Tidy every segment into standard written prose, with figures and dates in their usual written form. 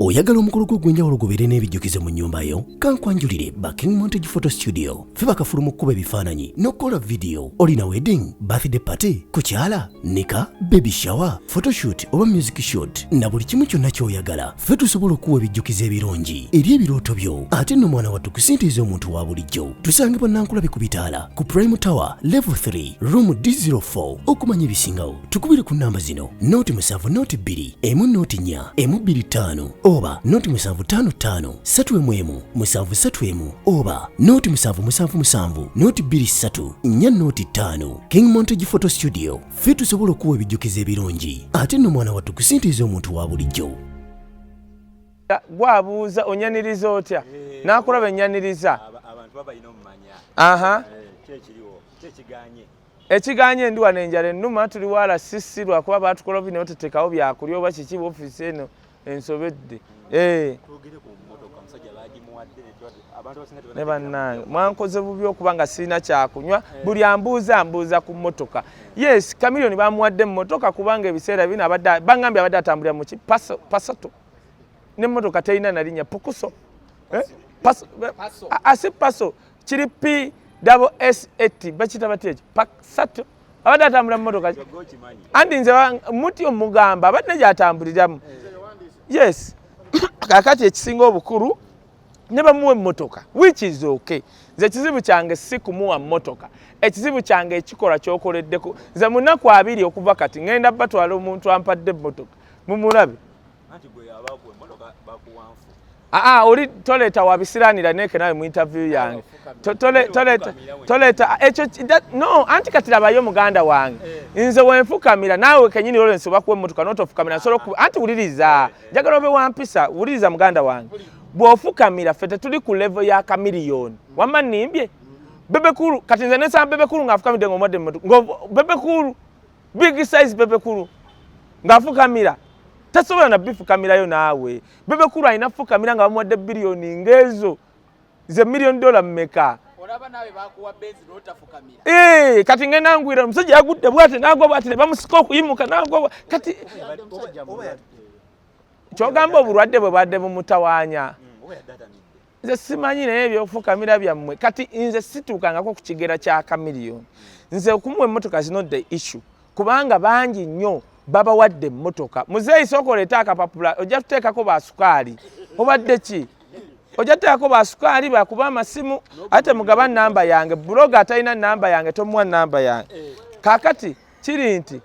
oyagala omukolo gw'ogwenjawulo gubeere n'ebijjukize mu nnyumba yo kankwanjulire ba King Montage Photo Studio ffe bakafuluma okkuba ebifaananyi n'okola vidiyo. Olina wedding, birthday party, kukyala, nika, baby shower, photoshoot oba music shoot na buli kimu kyonna ky'oyagala ffe tusobola okuwa ebijjukize ebirungi eri ebirooto byo. Ate nno mwana wattu kusintiiza omuntu wa bulijjo. Tusange Bannankulabe ku Bitaala ku Prime Tower Level 3 Room D04. Okumanya ebisingawo tukubire ku nnamba zino: noti 7 noti 2 emu noti 4 emu 25 oba noti 755 3 7 oba noti 777 noti 23 4 noti 5. King Montage Photo Studio ffe tusobola okuwa ebijjukize ebirungi ate nno mwana wattu kusintiiza omuntu wa bulijjo. Gwabuuza onyaniriza otya n'akulaba enyaniriza abantu babalina omumanya kyekiganye ekiganye ndi wano enjala ennuma tuli wala sisi lwakuba baatukola bino otetekawo byakulya oba kiki ofiisi eno ensobedde ne bannange mwankoze bubi okuba nga sirina kyakunywa buli ambuuza ku mmotoka. Yes, Chameleone bamuwadde mmotoka kubanga ebiseera bino bangambye abadde atambulira mu ki pasato n'emmotoka terina na linnya pukuso asi paso kiri PSS bakita batya pasato abadde atambulira mu mmotoka andi nze muti omugamba abadde gyatambuliramu. Yes, kakati ekisinga obukulu ne bamuwa emmotoka which is okay. Nze ekizibu kyange si kumuwa mmotoka, ekizibu kyange ekikola kyokoleddeko. Nze mu nnaku 2 okuva kati ngenda batwala omuntu ampadde emmotoka mumulabe. Oli toleta wabisiranira neke nawe mu interview yange toleta ekyo no anti kati labayo muganda wange nze wenfukamira nawe kenyini lole nsoba kuwa emmotoka notofukamira solo anti wuliriza njagala obe wampisa wuliriza muganda wange bw'ofukamira ffe tetuli ku level ya Chameleone wamma nnimbye bebekulu kati nze nesaba bebekulu ng'afukamidde ng'omwadde emmotoka bebekulu big size bebekulu ng'afukamira tasobola na bifukamirayo naawe. Bebekulu alina fukamira nga bamuwadde biliyoni ng'ezo ze $1 million mmeka olaba nawe bakuwa benzi n'otafukamira kati ngenda ngwira omusajja yagudde bw'ate n'agwa bw'ate ne bamusika okuyimuka n'agwa kati kyogamba obulwadde bwe bwadde bumutawaanya. Nze simanyi naye ebyofukamira byammwe kati nze situukangako ku kigera kya Chameleone. Nze okumuwa emmotoka is not the issue kubanga bangi nnyo babawadde emmotoka. Muzeeyi sooka oleeta akapapula ojja tuteekako basukaali obadde ki ojja tuteekako basukaali bakuba amasimu ate mugaba namba yange buloga atalina namba yange tomuwa namba yange. Kaakati kiri nti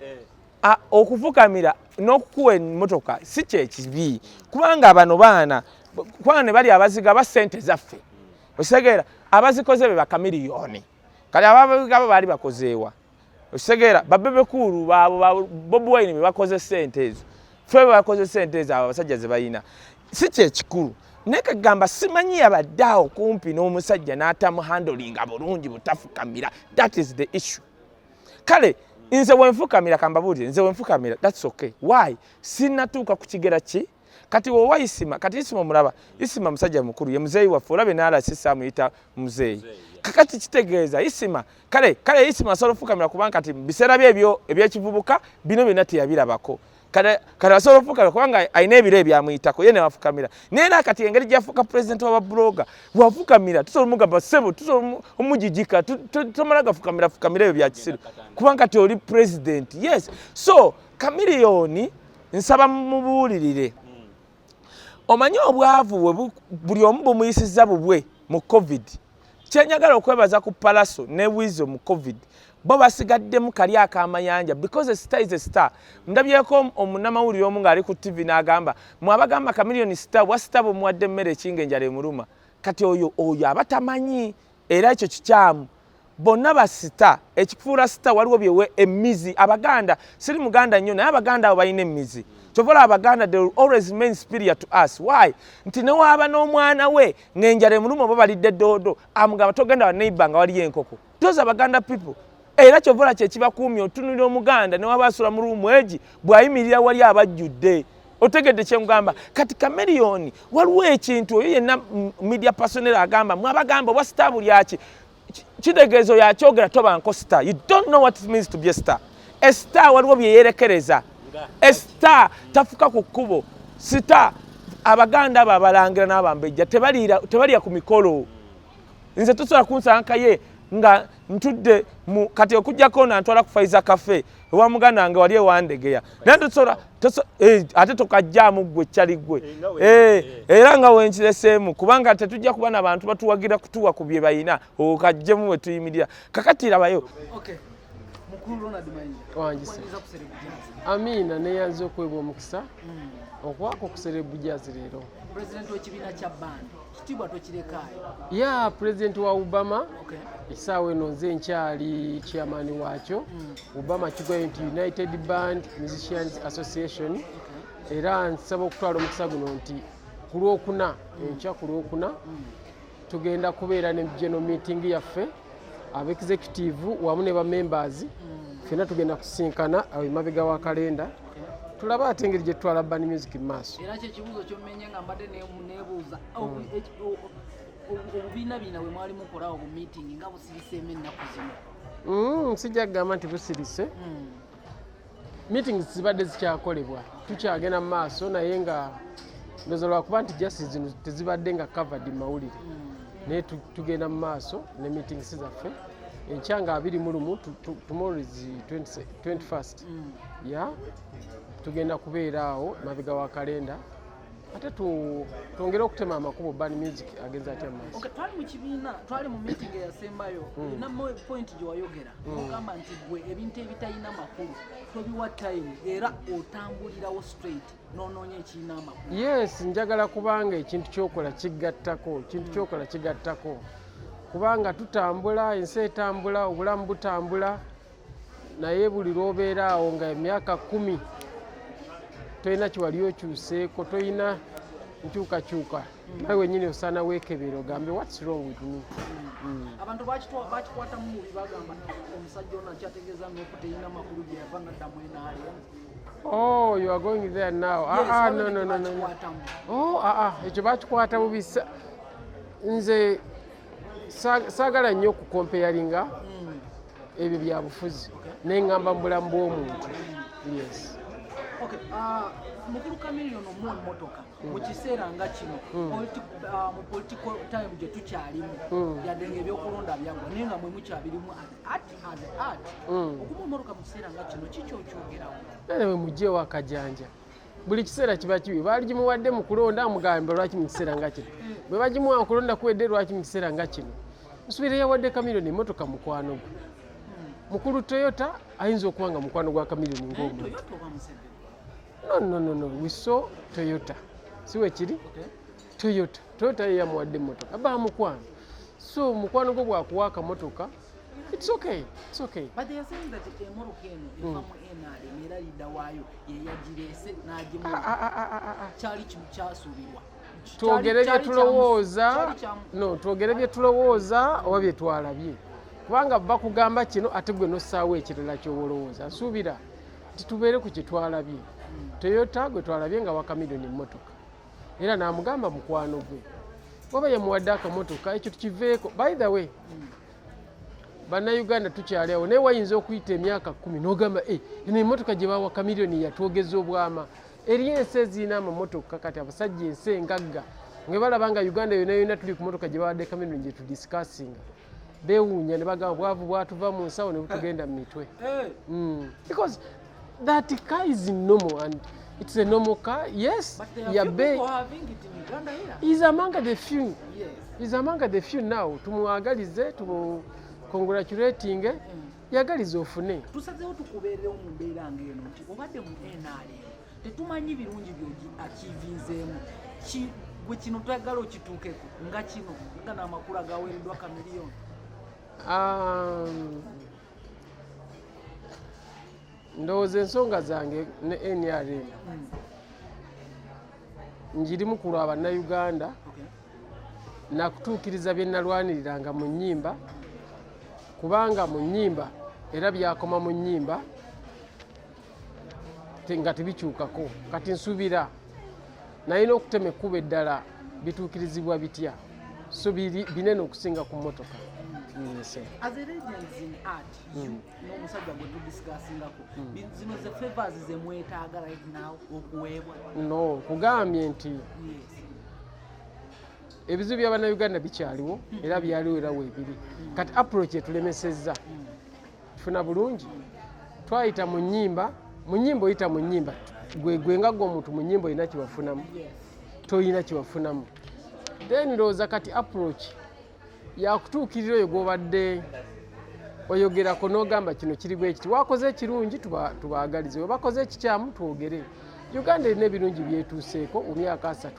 okufukamira n'okukuwa emmotoka si kyekibi kubanga bano baana kubanga ne bali abaziga ba ssente zaffe okisegeera abazikoze be ba Chameleone kale ababigaba baali bakozeewa okisegeera babebekulu baabo Bobi Wine bakoze ssente ezo ffe bakoze ssente ezo abasajja ze bayina si kyekikulu naye kagamba simanyi yabadde awo kumpi n'omusajja n'atamuhandolinga bulungi butafukamira. That is the issue. Kale nze wenfukamira kambabuulire nze wenfukamira that's okay. Why? Sinnatuuka ku kigera ki kati wowa Isima kati Isima omulaba Isima musajja mukulu ye muzeeyi waffe olaba n'alasisa amuyita muzeeyi kakati kitegeeza Isima kale Isima asobola okufukamira kubanga kati biseera bye ebyekivubuka bino byonna teyabirabako kale asobola okufukamira kubanga alina ebiro ebyamuyitako ye ne wafukamira naye era kati engeri gyafuuka president w'ababloga bwafukamira tusobola omugamba ssebo tusobola omugijika tomala gafukamira ebyo bya kisiru kubanga kati oli president. Yes, so Chameleone nsaba mubuulirire omanyi obwavu buli omu bumuyisizza bubwe mu COVID. Kyenjagala okwebaza ku Palaso ne Wizo mu COVID bo basigaddemu kali akamayanja because a star is a star. Ndabyeko omunamawulire omu ng'ali ku TV n'agamba mwabagamba Chameleone star wa star bumuwadde emmere ekinga enjala emuluma kati oyo abatamanyi era ekyo kikyamu bonna basita ekikufuula sita waliwo byewe emmizi abaganda siri muganda nnyo naye abaganda abo balina emmizi kyovola abaganda they will always remain superior to us. Why? Nti newaaba n'omwana we ng'enjala emuluma oba balidde doodo amugamba togenda wa neighbor nga waliyo enkoko. Those abaganda people era kyovola kyekibakuumya otunulira omuganda newaaba asula mu ruumu egi bw'ayimirira wali abajjudde otegedde kyengamba kati Chameleone waliwo ekintu oyo yenna media personnel agamba mwabagamba oba star buli aki kitegeezo yakyogera tobanko star. You don't know what it means to be a star. A star waliwo bye yeerekereza. A star tafuka ku kkubo. Star abaganda abo abalangira n'abambejja tebalya ku mikolo. Nze tusobola kunsankaye nga ntudde kati okujjako nantwala ku Faiza Cafe ewa muganda wange wali ewandegeya naye tusobola ate tukajjaamu ggwe kyali ggwe era nga wenkireseemu kubanga tetujja kuba n'abantu batuwagira kutuwa ku bye bayina okajjemu we tuyimirira kakati rabayo. Mukulu Ronald Mayinja wangise Amina neyanze okwebwa omukisa okwako kuserebu jazz leero. President w'ekibiina kya band kitibwa tokirekayo. Ya president wa Obama isaawa eno nze nkyali chairman waakyo Obama Kigoye nti United Band Musicians Association era nsaba okutwala omukisa guno nti ku Lwokuna enkya ku Lwokuna tugenda kubeera ne general meeting yaffe executive wamu ne ba members fena tugenda kusinkana emabega wa kalenda tulaba ate engeri gye tutwala band music mu maaso. Era kyekibuuzo kyommenye nga mbadde neebuuza obubiina bino bwe mwali mukolawo ku meeting nga busiriseemu ennaku zino. Sijja kugamba nti busirise meetings zibadde zikyakolebwa tukyagenda mu maaso naye nga ndoza lwakuba nti justice zino tezibadde nga covered mu mawulire naye tugenda mu maaso ne meetings zaffe enkyanga 21 tomorrow is 21st ya tugenda kubeera awo mabega wa kalenda ate twongere okutema amakubo band music agenza atya maaso. Okay, twali mu kibiina twali mu meeting eyasembayo namu point gye wayogera ogamba nti gwe ebintu ebitalina makulu tobiwa time era otambulirawo straight noonoonya ekirina amakulu. Yes, njagala kubanga ekintu kyokola kigattako kubanga tutambula ensi etambula obulamu butambula naye buli lwobeera awo nga emyaka 10 toyina kiwali okyuseeko toyina nkyukakyuka nawe wenyini osaana weekebera ogambe what's wrong with me. Abantu bakikwatamu mubi bagamba omusajja ono akyategeeza n'okuteyina makulu gye yava naddamu enaaliya. Oh, you are going there now. No. Ekyo bakikwata bubi. Nze saagala nnyo okukompeyalinga ebyo byabufuzi neŋŋamba mu bulamu bw'omuntu. Yes. Okay, mukulu Chameleone omu emmotoka mu kiseera nga kino mu political time gye tukyalimu yadde nga ebyokulonda byagwa naye nga mwe mukyabirimu ati okuba emmotoka mu kiseera nga kino kikyokyogerawo. Ewe mugyewo akajanja buli kiseera kiba kibi baali gimuwadde mu kulonda amugambe lwaki mu kiseera nga kino bwe bagimuwa okulonda kuwedde lwaki mu kiseera nga kino nsuubira yawadde Chameleone emmotoka mukwano gwe mukulu Toyota ayinza okuba nga mukwano gwa Chameleone ng'omuntu. No, we saw Toyota. Siwe kiri? Toyota ye yamuwadde emmotoka aba mukwano so mukwano gwo bwakuwaaka motoka it's okay. But they are saying that emmotoka eno evamu NRM era lidda waayo yeyagireese n'agimuwa kyali kimu kyasuubirwa. Twogere bye tulowooza oba bye twalabye kubanga bakugamba kino ate gwe nossaawo ekirala ky'obolowooza nsuubira titubeere ku kye twalabye. Toyota gwe twalabye nga wa Chameleone emmotoka era n'amugamba mukwano gwe waba yamuwadde akamotoka ekyo tukiveeko. By the way bannayuganda tukyali awo naye wayinza okuyita emyaka 10 n'ogamba eno emmotoka gye bawa Chameleone yatwogeza obwama eri ensi ezirina amamotoka kati abasajja ensi engagga nga balaba nga Uganda yonna tuli ku motoka gye bawadde Chameleone gye tudiscussinga beewuunya ne bagamba bwavu bwatuva mu nsawo ne butugenda mu mitwe because that car is normal and it's a normal car. Yes, people having it in Uganda here. He's among the few. Yes. He's among the few now. Tumuagalize, congratulating. Yagalize ofune. Tusazeewo tukubeerewo mu mbeera ng'eno nti obadde mu NRM tetumanyi birungi by'ogi akivinzeemu gwe kino twagala okituukeko nga kino nga n'amakulu agaweereddwa Chameleone. Ndowooza ensonga zange ne NRM njirimu ku lwa bannayuganda nakutuukiriza bye nalwaniriranga mu nnyimba kubanga mu nnyimba era byakoma mu nnyimba nga tebikyukako kati nsuubira nalina okutema ekkubo eddala bituukirizibwa bitya so binene okusinga ku mmotoka As a legends in art, you n'omusajja gwe tudiscussingako, zino ze favors ze mwetaaga right now okuweebwa? No, kugambye nti ebizibu by'Abannayuganda bikyaliwo era byaliwo era weebiri. Kati approach etulemesezza tufuna bulungi twayita mu nnyimba oyita mu nnyimba gwe nga gwe omuntu mu nnyimba olina kibafunamu toyina kibafunamu then ndowooza kati approach yakutuukirira oyo gw'obadde oyogerako n'ogamba kino kiri bwe kiti wakoze ekirungi tubaagalize we bakoze ekikyamu twogere. Uganda erina ebirungi byetuuseeko mu myaka 3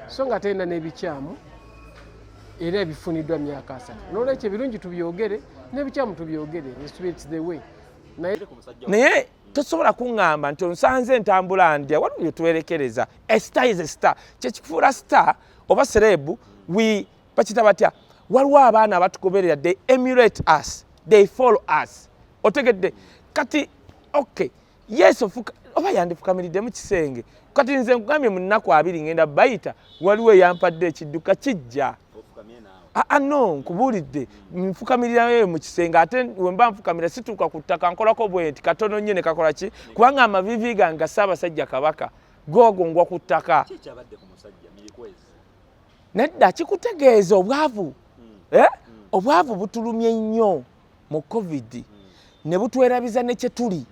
so nga terina n'ebikyamu era ebifuniddwa myaka 3 n'olwekyo ebirungi tubyogere n'ebikyamu tubyogere. It's the way. Naye tosobola kuŋŋamba nti onsanze ntambula ndya waliwo byetuwerekereza. A star is a star. Kyekikufuula star oba serebu bakita batya waliwo abaana abatugoberera they emulate us, they follow us. Otegedde kati okay yes oba yandifukamiridde mu kisenge kati nze nkugambye mu nnaku 2 ngenda bayita waliwo eyampadde ekidduka kijja no nkubuulidde nfukamirirayo mu kisenge ate wemba nfukamira situuka ku ttaka nkolako bwe nti katono nnyo ne kakola ki kubanga amavivi gange Ssaabasajja Kabaka gogongwa ku ttaka. Nedda kikutegeeza obwavu obwavu butulumye nnyo mu COVID ne butwerabiza ne kye tuli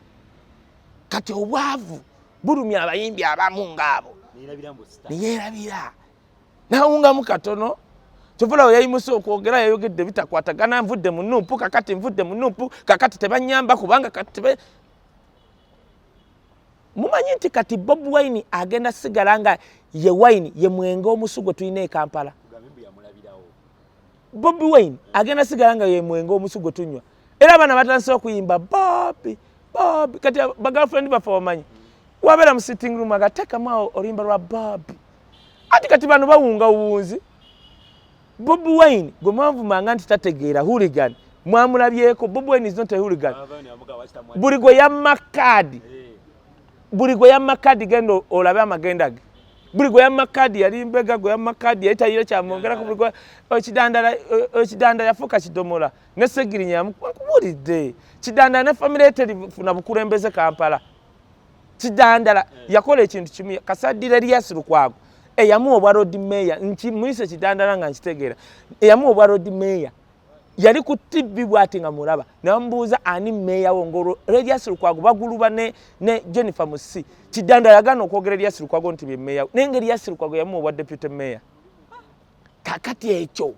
kati obwavu bulumya abayimbi abamu ng'abo neyeerabira nawungamu katono kyovula we yayimusa okwogera yayogedde bitakwatagana nvudde mu nnumpu kakati nvudde mu nnumpu kakati tebanyamba kubanga kati mumanyi nti kati Bobi Wine agenda sigala nga ye wine ye mwenge omusugo tulina e Kampala. Bobi Wine agenda sigala nga ye mwenge omusugo tunywa era abaana batandise okuyimba Bobi kati ba girlfriend baffe bamanyi wabeera mu sitting room agateekamu oluyimba lwa Bobi ati kati bano bawunga uwunzi. Bobi Wine gwe mwanvumanga nti tategeera hooligan mwamulabyeko. Bobi Wine is not a hooligan. Buli gwe yamma kaadi genda olabe amagenda ge. Buli gwe yamma kaadi yali mbega gwe yamma kaadi yayitayiro kyamwongerako buli gwe ekidandala yafuuka kidomola ne Segirinya yamukubuulidde kidandala ne famire eterifuna bukulembeze Kampala. Kidandala yakola ekintu kimu Kasaddira Elias Lukwago eyamuwa obwa road mayor muyise kidandala nga nkitegeera eyamuwa obwa road mayor yali ku TV bw'ati nga mulaba namubuuza ani mayor wongolo Elias Lukwago baguluba ne Jennifer Musi kidandala yagana okwogera Elias Lukwago nti bye mayor nenge Elias Lukwago yamuwa obwa deputy mayor. Kakati ekyo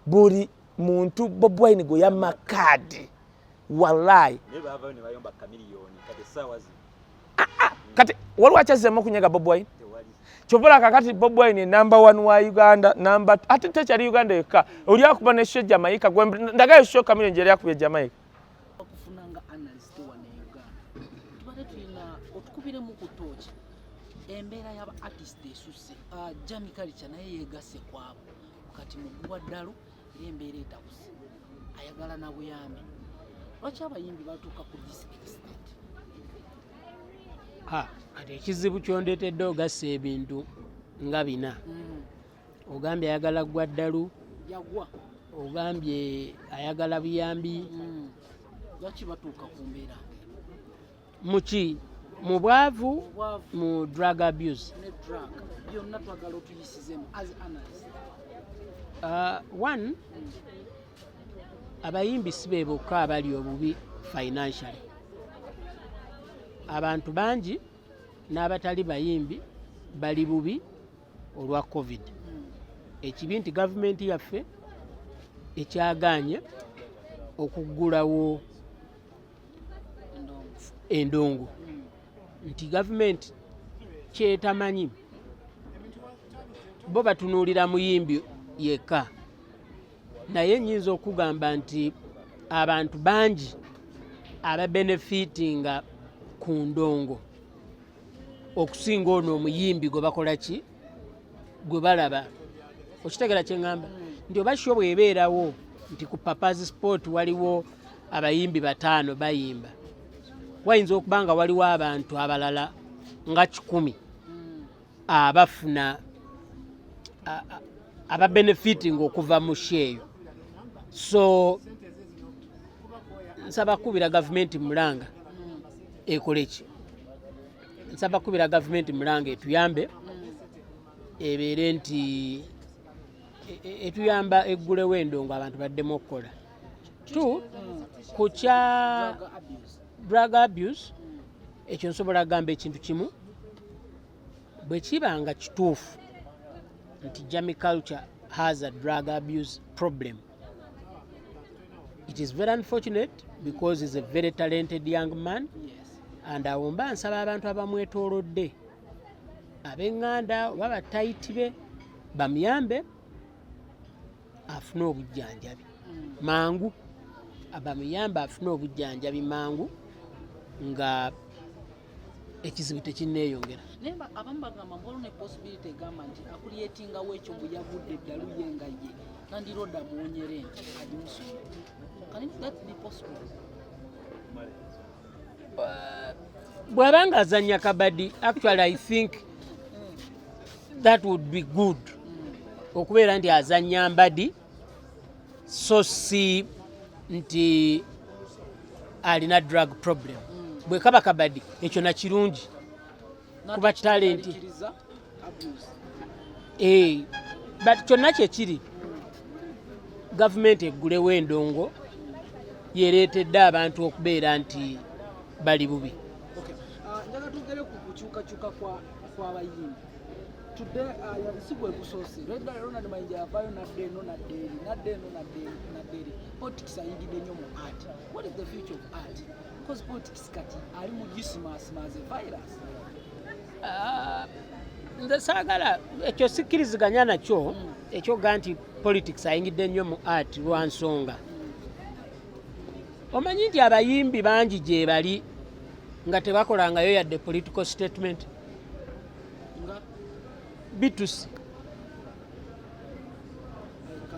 buli muntu Bobi Wine go yamma kaadi wallahi kati waliwo akyazzeemu okunyega Bobi Wine kyovula kakati Bobi Wine number 1 wa Uganda number ate tekyali Uganda yekka oli akuba ne show Jamaica ndagayo show kamere njeri akubye Jamaica okufunanga analyst wa ne Uganda tubale tulina otukubire mu kutochi embeera y'aba artist esuse Jamie Culture naye yegasse kwabo kati mu gwa ddalo embeera etabuse ayagala na buyambi lwaki abayimbi batuuka ku this extent? Ate ekizibu kyondeetedde ogassa ebintu nga bina. Ogambye ayagala gwa ddalu yagwa ogambye ayagala buyambi. Lwaki batuuka ku mbeera muki mu bwavu mu drug abuse ne drug byonna twagala otuyisizemu as analyst? One abayimbi si be bokka abali obubi financially. Abantu bangi n'abatali bayimbi bali bubi olwa COVID. Ekibi nti gavumenti yaffe ekyagaanye okuggulawo endongo nti gavumenti kyetamanyi bo batunuulira muyimbi yekka naye nnyinza okugamba nti abantu bangi ababenefitinga ku ndongo okusinga ono omuyimbi gwe bakola ki gwe balaba. Okitegera kye ŋŋamba nti oba sho bwebeerawo nti ku Papa's Sport waliwo abayimbi 5 bayimba wayinza okuba nga waliwo abantu abalala nga 10 abafuna ababenefitinga okuva mu sheeyo So nsaba kubira gavumenti Mulanga ekole ki? Nsaba kubira gavumenti Mulanga etuyambe ebeere nti etuyamba eggulewo endongo abantu baddemu okukola. Tu ku kya drug abuse ekyo nsobola kugamba ekintu kimu bwe kiba nga kituufu nti Jamii culture has a drug abuse problem. It is very unfortunate because he's a very talented young man. And awo mba nsaba abantu abamwetoolodde ab'eŋŋanda oba batayiti be bamuyambe afune obujjanjabi mangu, bamuyambe afune obujjanjabi mangu nga ekizibu tekinneeyongera. naye abamu bagamba mbolo ne possibility egamba nti akulyetingawo ekyo bwe yavudde eddalu ye nga ye nandiroda muwonyere nti agimusoma. Can it that be possible? Bw'aba ng'azannya kabadi, actually I think that would be good okubeera nti azannya mbadi so si nti alina drug problem. Bwe kaba kabadi ekyo na kirungi kuba talenti but kyonna kyekiri gavumenti eggulewo endongo yereetedde abantu okubeera nti bali bubi. Njaga tugere ku kukyukakyuka kw'abayimbi. Today sigwe kusoose Ronald Mayinja yavaayo nadde eno politics ayingidde nnyo mu art. What is the future of art? Because politics kati ali mu gisimaasima as a virus. Nze saagala ekyo sikkiriziganya nakyo ekyoga nti politics ayingidde nnyo mu art lwa nsonga. Omanyi nti abayimbi bangi gye bali nga tebakolangayo yadde political statement. Bitusi,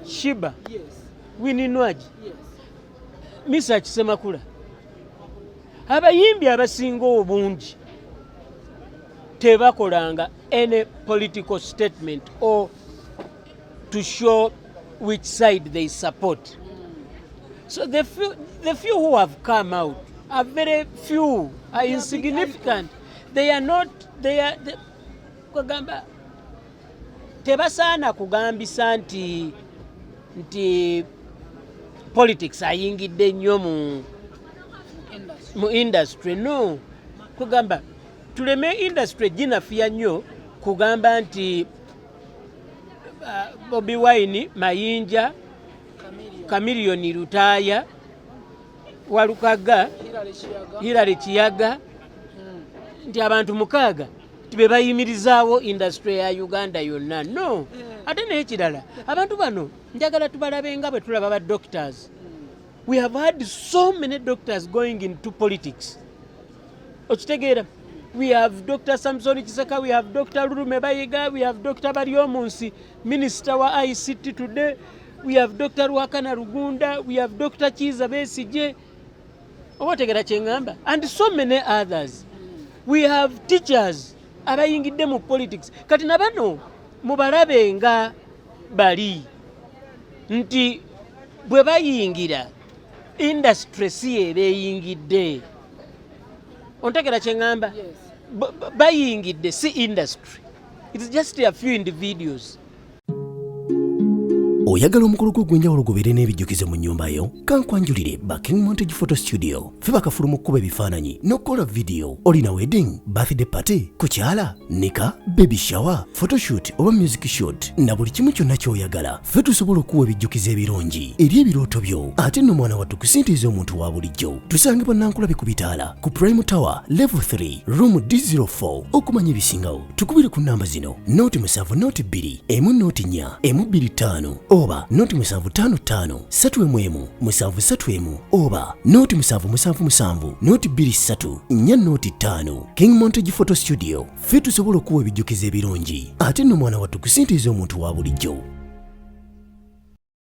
Shiba, Winnie Nwagi, Misa Kisemakula. Abayimbi abasinga obungi tebakolanga any political statement or to show which side they support. So the few who have come out are very few, are insignificant. They are not, kugamba tebasaana kugambisa nti politics ayingidde nnyo mu industry. No, kugamba tuleme industry ginafiya nnyo kugamba nti Bobi Wine, Mayinja, Chameleone Lutaaya, Walukaga, Hilary Kiyaga nti abantu mukaaga tibe bayimirizaawo industry ya Uganda yonna. No, ate n'ekirala abantu bano njagala tubalabe nga bwe tulaba ba doctors. We have had so many doctors going into politics. Okitegeera, we have Dr. Samson Kiseka, we have Dr. Lurume Bayiga, we have Dr. Baryomunsi, Minister wa ICT today, we have Dr. Ruhakana Rugunda, we have Dr. Kiza Besigye, obategeera kye ngamba, and so many others. We have teachers abayingidde mu politics. Kati na bano mubalabe nga bali nti bwe bayingira industry si ebeyingidde. Ontegera kye ngamba? Bayingidde si industry. It's just a few individuals. Oyagala omukolo gw'ogwenjawulo gubeere n'ebijjukizo mu nnyumba yo? Kankwanjulire Backing Montage Photo Studio. Ffe bakafulu mu kkuba ebifaananyi n'okukola video. Olina wedding, birthday party, kukyala, nika, baby shower, photoshoot oba music shoot na buli kimu kyonna ky'oyagala. Ffe tusobola okuwa ebijjukizo ebirungi eri ebirooto byo. Ate nno mwana wattu kusintiiza omuntu wa bulijjo. Tusange Bannankulabi ku Bitaala ku Prime Tower Level 3 Room D04. Okumanya ebisingawo tukubire ku nnamba zino: 0702 104 125 oba 0755 311 oba 0777 23 405. King Montage Photo Studio. Ffe tusobola okuwa ebijjukizo ebirungi ate nno mwana wattu kusintiiza omuntu wa bulijjo.